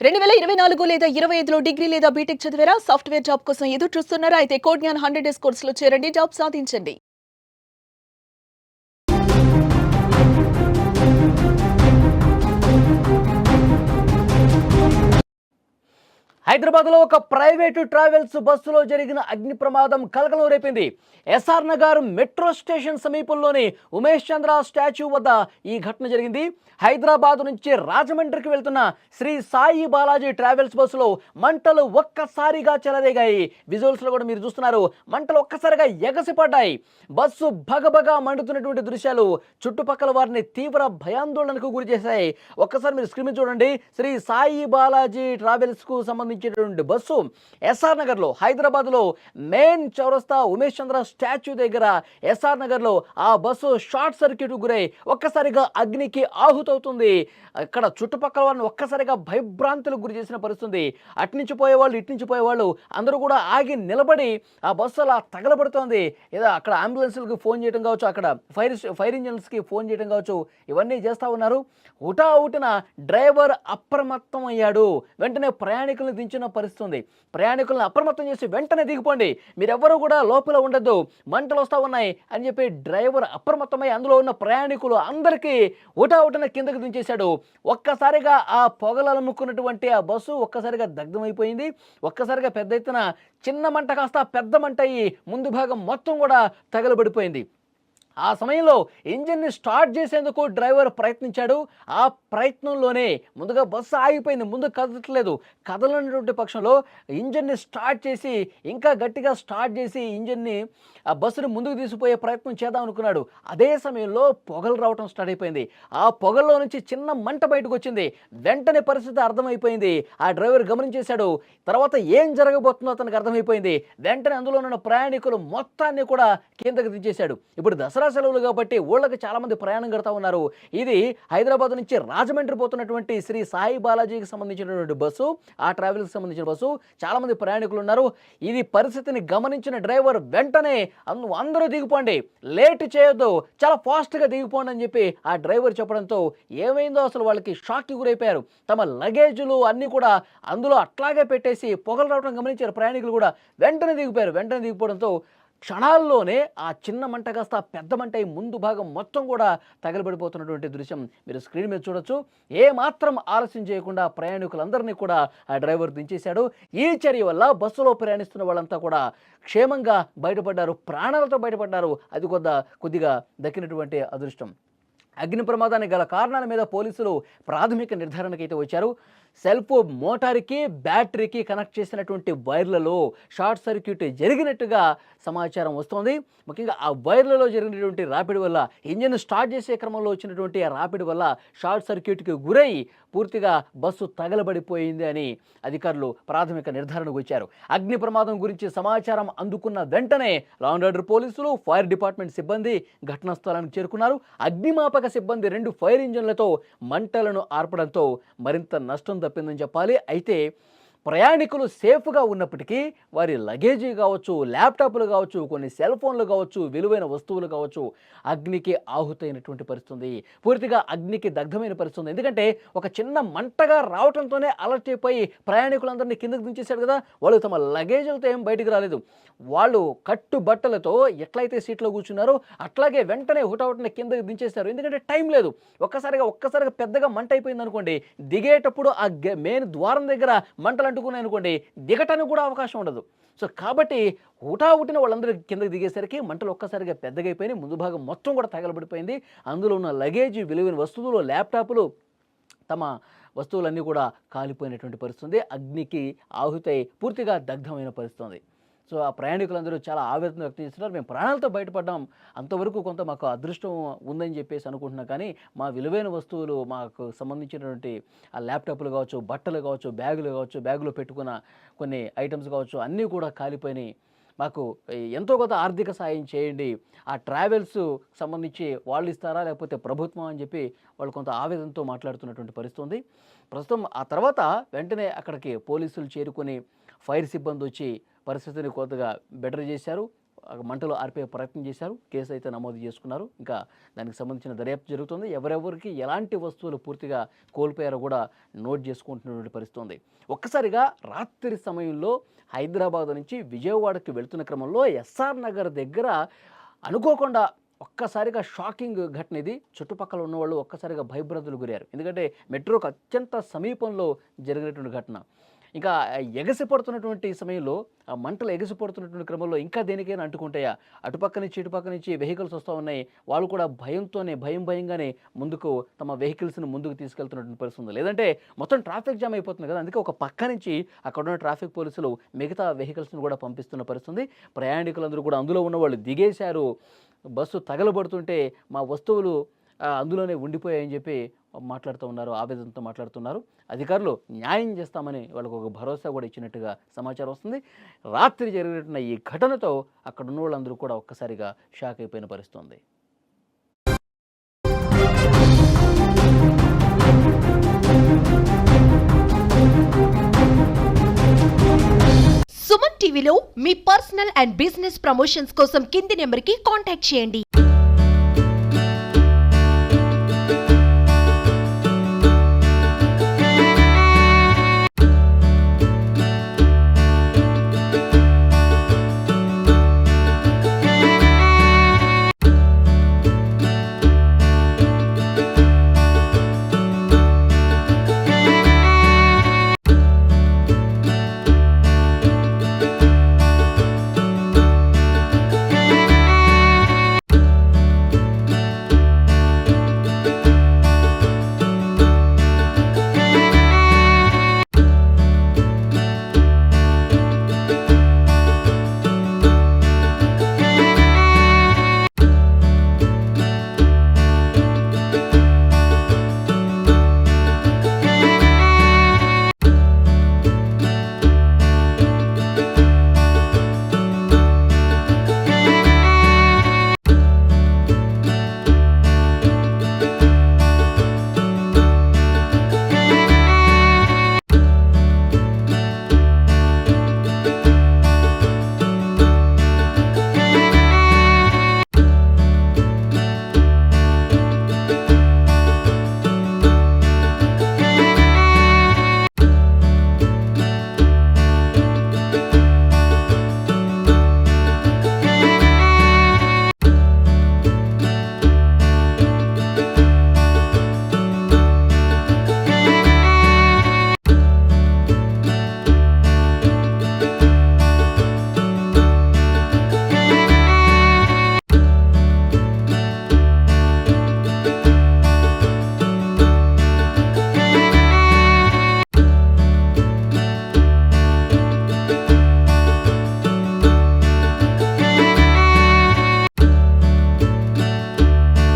2024 లేదా 25లో డిగ్రీ లేదా బీటెక్ చదివారా? సాఫ్ట్‌వేర్ జాబ్ కోసం ఎదురు చూస్తున్నారా? అయితే కోడ్‌జ్ఞాన్ 100 డేస్ కోర్సులో చేరండి. జాబ్ సాధించండి. హైదరాబాద్లో ఒక ప్రైవేటు ట్రావెల్స్ బస్సులో జరిగిన అగ్ని ప్రమాదం కలకలం రేపింది. ఎస్ఆర్ నగర్ మెట్రో స్టేషన్ సమీపంలోని ఉమేష్ చంద్ర స్టాచ్యూ వద్ద ఈ ఘటన జరిగింది. హైదరాబాద్ నుంచి రాజమండ్రికి వెళ్తున్న శ్రీ సాయి బాలాజీ ట్రావెల్స్ బస్సులో మంటలు ఒక్కసారిగా చెలరేగాయి. విజువల్స్లో కూడా మీరు చూస్తున్నారు. మంటలు ఒక్కసారిగా ఎగసిపడ్డాయి. బస్సు భగభగా మండుతున్నటువంటి దృశ్యాలు చుట్టుపక్కల వారిని తీవ్ర భయాందోళనకు గురి చేశాయి. ఒక్కసారి మీరు స్క్రీన్ మీద చూడండి. శ్రీ సాయి బాలాజీ ట్రావెల్స్కు సంబంధించినటువంటి బస్సు ఎస్ఆర్ నగర్లో, హైదరాబాద్లో మెయిన్ చౌరస్తా ఉమేష్ చంద్ర స్టాచ్యూ దగ్గర ఎస్ఆర్ నగర్లో ఆ బస్సు షార్ట్ సర్క్యూట్ గురై ఒక్కసారిగా అగ్నికి ఆహుతవుతుంది. ఇక్కడ చుట్టుపక్కల వారిని ఒక్కసారిగా భయభ్రాంతులకు గురి చేసిన పరిస్థితుంది. అట్నుంచి పోయేవాళ్ళు, ఇట్నుంచి పోయేవాళ్ళు అందరూ కూడా ఆగి నిలబడి ఆ బస్సు అలా తగలబడుతోంది. ఏదో అక్కడ అంబులెన్స్లకు ఫోన్ చేయడం కావచ్చు, అక్కడ ఫైర్ ఇంజన్స్కి ఫోన్ చేయడం కావచ్చు, ఇవన్నీ చేస్తూ ఉన్నారు. హుటాహుటిన డ్రైవర్ అప్రమత్తం అయ్యాడు. వెంటనే ప్రయాణికులను దించిన పరిస్థితి ఉంది. ప్రయాణికులను అప్రమత్తం చేసి వెంటనే దిగిపోండి, మీరెవ్వరూ కూడా లోపల ఉండొద్దు, మంటలు వస్తూ ఉన్నాయి అని చెప్పి డ్రైవర్ అప్రమత్తమై అందులో ఉన్న ప్రయాణికులు అందరికీ హుటాహుటిన కిందకు దించేశాడు. ఒక్కసారిగా ఆ పొగలముకున్నటువంటి ఆ బస్సు ఒక్కసారిగా దగ్ధమైపోయింది. ఒక్కసారిగా పెద్ద ఎత్తున చిన్న మంట కాస్త పెద్ద మంట అయ్యి ముందు భాగం మొత్తం కూడా తగలబడిపోయింది. ఆ సమయంలో ఇంజిన్ని స్టార్ట్ చేసేందుకు డ్రైవర్ ప్రయత్నించాడు. ఆ ప్రయత్నంలోనే ముందుగా బస్సు ఆగిపోయింది, ముందు కదలట్లేదు. కదలనటువంటి పక్షంలో ఇంజిన్ని స్టార్ట్ చేసి ఇంకా గట్టిగా స్టార్ట్ చేసి ఇంజిన్ని ఆ బస్సుని ముందుకు తీసుకుపోయే ప్రయత్నం చేద్దాం అనుకున్నాడు. అదే సమయంలో పొగలు రావటం స్టార్ట్ అయిపోయింది. ఆ పొగల్లో నుంచి చిన్న మంట బయటకు వచ్చింది. వెంటనే పరిస్థితి అర్థమైపోయింది. ఆ డ్రైవర్ గమనించేశాడు. తర్వాత ఏం జరగబోతుందో అతనికి అర్థమైపోయింది. వెంటనే అందులో ఉన్న ప్రయాణికులు మొత్తాన్ని కూడా కిందకి దించేశాడు. ఇప్పుడు దసరా సెలవులు కాబట్టి ఊళ్ళకి చాలా మంది ప్రయాణం కడతా ఉన్నారు. ఇది హైదరాబాద్ నుంచి రాజమండ్రి పోతున్నటువంటి శ్రీ సాయి బాలాజీకి సంబంధించినటువంటి బస్సు, ఆ ట్రావెల్స్కి సంబంధించిన బస్సు. చాలా మంది ప్రయాణికులు ఉన్నారు. ఇది పరిస్థితిని గమనించిన డ్రైవర్ వెంటనే అందరూ దిగిపోండి, లేట్ చేయొద్దు, చాలా ఫాస్ట్గా దిగిపోండి అని చెప్పి ఆ డ్రైవర్ చెప్పడంతో ఏమైందో అసలు వాళ్ళకి షాక్కి గురైపోయారు. తమ లగేజులు అన్నీ కూడా అందులో అట్లాగే పెట్టేసి పొగలు రావడం గమనించారు ప్రయాణికులు కూడా. వెంటనే దిగిపోయారు. వెంటనే దిగిపోవడంతో క్షణాల్లోనే ఆ చిన్న మంట కాస్త పెద్ద మంట అయి ముందు భాగం మొత్తం కూడా తగలబడిపోతున్నటువంటి దృశ్యం మీరు స్క్రీన్ మీద చూడొచ్చు. ఏ మాత్రం ఆలస్యం చేయకుండా ప్రయాణికులందరినీ కూడా ఆ డ్రైవర్ దించేశాడు. ఈ చర్య వల్ల బస్సులో ప్రయాణిస్తున్న వాళ్ళంతా కూడా క్షేమంగా బయటపడ్డారు, ప్రాణాలతో బయటపడ్డారు. అది కొద్దిగా దక్కినటువంటి అదృష్టం. అగ్ని ప్రమాదానికి గల కారణాల మీద పోలీసులు ప్రాథమిక నిర్ధారణకైతే వచ్చారు. సెల్ఫ్ మోటార్కి బ్యాటరీకి కనెక్ట్ చేసినటువంటి వైర్లలో షార్ట్ సర్క్యూట్ జరిగినట్టుగా సమాచారం వస్తోంది. ముఖ్యంగా ఆ వైర్లలో జరిగినటువంటి రాపిడి వల్ల, ఇంజిన్ స్టార్ట్ చేసే క్రమంలో వచ్చినటువంటి ఆ రాపిడి వల్ల షార్ట్ సర్క్యూట్కి గురై పూర్తిగా బస్సు తగలబడిపోయింది అని అధికారులు ప్రాథమిక నిర్ధారణకు వచ్చారు. అగ్ని ప్రమాదం గురించి సమాచారం అందుకున్న వెంటనే లా అండ్ ఆర్డర్ పోలీసులు, ఫైర్ డిపార్ట్మెంట్ సిబ్బంది ఘటనా స్థలానికి చేరుకున్నారు. అగ్నిమాపక సిబ్బంది 2 ఫైర్ ఇంజన్లతో మంటలను ఆర్పడంతో మరింత నష్టం తప్పిందని చెప్పాలి. అయితే ప్రయాణికులు సేఫ్గా ఉన్నప్పటికీ వారి లగేజీ కావచ్చు, ల్యాప్టాప్లు కావచ్చు, కొన్ని సెల్ ఫోన్లు కావచ్చు, విలువైన వస్తువులు కావచ్చు అగ్నికి ఆహుతైనటువంటి పరిస్థితుంది. పూర్తిగా అగ్నికి దగ్ధమైన పరిస్థితుంది. ఎందుకంటే ఒక చిన్న మంటగా రావడంతోనే అలర్ట్ అయిపోయి ప్రయాణికులందరినీ కిందకు దించేశాడు కదా. వాళ్ళు తమ లగేజీలతో ఏం బయటికి రాలేదు. వాళ్ళు కట్టుబట్టలతో ఎట్లయితే సీట్లో కూర్చున్నారో అట్లాగే వెంటనే హుటాహుటిన కిందకి దించేశారు. ఎందుకంటే టైం లేదు. ఒక్కసారిగా పెద్దగా మంట అయిపోయింది అనుకోండి, దిగేటప్పుడు ఆ మెయిన్ ద్వారం దగ్గర మంటలు అంటుకున్నాయి అనుకోండి, దిగటానికి కూడా అవకాశం ఉండదు. సో కాబట్టి హుటాహుటిన వాళ్ళందరూ కిందకి దిగేసరికి మంటలు ఒక్కసారిగా పెద్దగా అయిపోయినాయి. ముందు భాగం మొత్తం కూడా తగలబడిపోయింది. అందులో ఉన్న లగేజీ, విలువైన వస్తువులు, ల్యాప్టాప్లు, తమ వస్తువులన్నీ కూడా కాలిపోయినటువంటి పరిస్థితుంది. అగ్నికి ఆహుతై పూర్తిగా దగ్ధమైన పరిస్థితుంది. సో ఆ ప్రయాణికులందరూ చాలా ఆవేదన వ్యక్తం చేస్తున్నారు. మేము ప్రాణాలతో బయటపడ్డాం, అంతవరకు కొంత మాకు అదృష్టం ఉందని చెప్పేసి అనుకుంటున్నాం. కానీ మా విలువైన వస్తువులు, మాకు సంబంధించినటువంటి ఆ ల్యాప్టాప్లు కావచ్చు, బట్టలు కావచ్చు, బ్యాగులు కావచ్చు, బ్యాగులో పెట్టుకున్న కొన్ని ఐటమ్స్ కావచ్చు, అన్నీ కూడా కాలిపోయినాయి. మాకు ఎంతో కొంత ఆర్థిక సాయం చేయండి, ఆ ట్రావెల్స్ సంబంధించి వాళ్ళు ఇస్తారా లేకపోతే ప్రభుత్వం అని చెప్పి వాళ్ళు కొంత ఆవేదనతో మాట్లాడుతున్నటువంటి పరిస్థితి ఉంది. ప్రస్తుతం ఆ తర్వాత వెంటనే అక్కడికి పోలీసులు చేరుకొని ఫైర్ సిబ్బంది వచ్చి పరిస్థితిని కొద్దిగా బెటర్ చేశారు. మంటలు ఆర్పే ప్రయత్నం చేశారు. కేసు అయితే నమోదు చేసుకున్నారు. ఇంకా దానికి సంబంధించిన దర్యాప్తు జరుగుతుంది. ఎవరెవరికి ఎలాంటి వస్తువులు పూర్తిగా కోల్పోయారో కూడా నోట్ చేసుకుంటున్నటువంటి పరిస్థితి ఉంది. ఒక్కసారిగా రాత్రి సమయంలో హైదరాబాద్ నుంచి విజయవాడకి వెళ్తున్న క్రమంలో ఎస్ఆర్ నగర్ దగ్గర అనుకోకుండా ఒక్కసారిగా షాకింగ్ ఘటన ఇది. చుట్టుపక్కల ఉన్నవాళ్ళు ఒక్కసారిగా భయభ్రాంతులకు గురయ్యారు. ఎందుకంటే మెట్రోకు అత్యంత సమీపంలో జరిగినటువంటి ఘటన. ఇంకా ఎగసిపడుతున్నటువంటి సమయంలో ఆ మంటలు ఎగసిపడుతున్నటువంటి క్రమంలో ఇంకా దేనికైనా అంటుకుంటాయా? అటుపక్క నుంచి ఇటుపక్క నుంచి వెహికల్స్ వస్తూ ఉన్నాయి. వాళ్ళు కూడా భయంగానే ముందుకు తమ వెహికల్స్ని ముందుకు తీసుకెళ్తున్నటువంటి పరిస్థితి ఉంది. లేదంటే మొత్తం ట్రాఫిక్ జామ్ అయిపోతుంది కదా. అందుకే ఒక పక్క నుంచి అక్కడ ఉన్న ట్రాఫిక్ పోలీసులు మిగతా వెహికల్స్ని కూడా పంపిస్తున్న పరిస్థితి ఉంది. ప్రయాణికులందరూ కూడా అందులో ఉన్న వాళ్ళు దిగేశారు. బస్సు తగలబడుతుంటే మా వస్తువులు అందులోనే ఉండిపోయాయని చెప్పి మాట్లాడుతూ ఉన్నారు. ఆవేదనతో మాట్లాడుతున్నారు. అధికారులు న్యాయం చేస్తామని వాళ్ళకు ఒక భరోసా కూడా ఇచ్చినట్టుగా సమాచారం వస్తుంది. రాత్రి జరిగినట్టున్న ఈ ఘటనతో అక్కడ ఉన్న వాళ్ళందరూ కూడా ఒక్కసారిగా షాక్ అయిపోయిన పరిస్థితి ఉంది. సుమన్ టీవీలో మీ పర్సనల్ అండ్ బిజినెస్ ప్రమోషన్స్ కోసం కింది నెంబర్కి కాంటాక్ట్ చేయండి.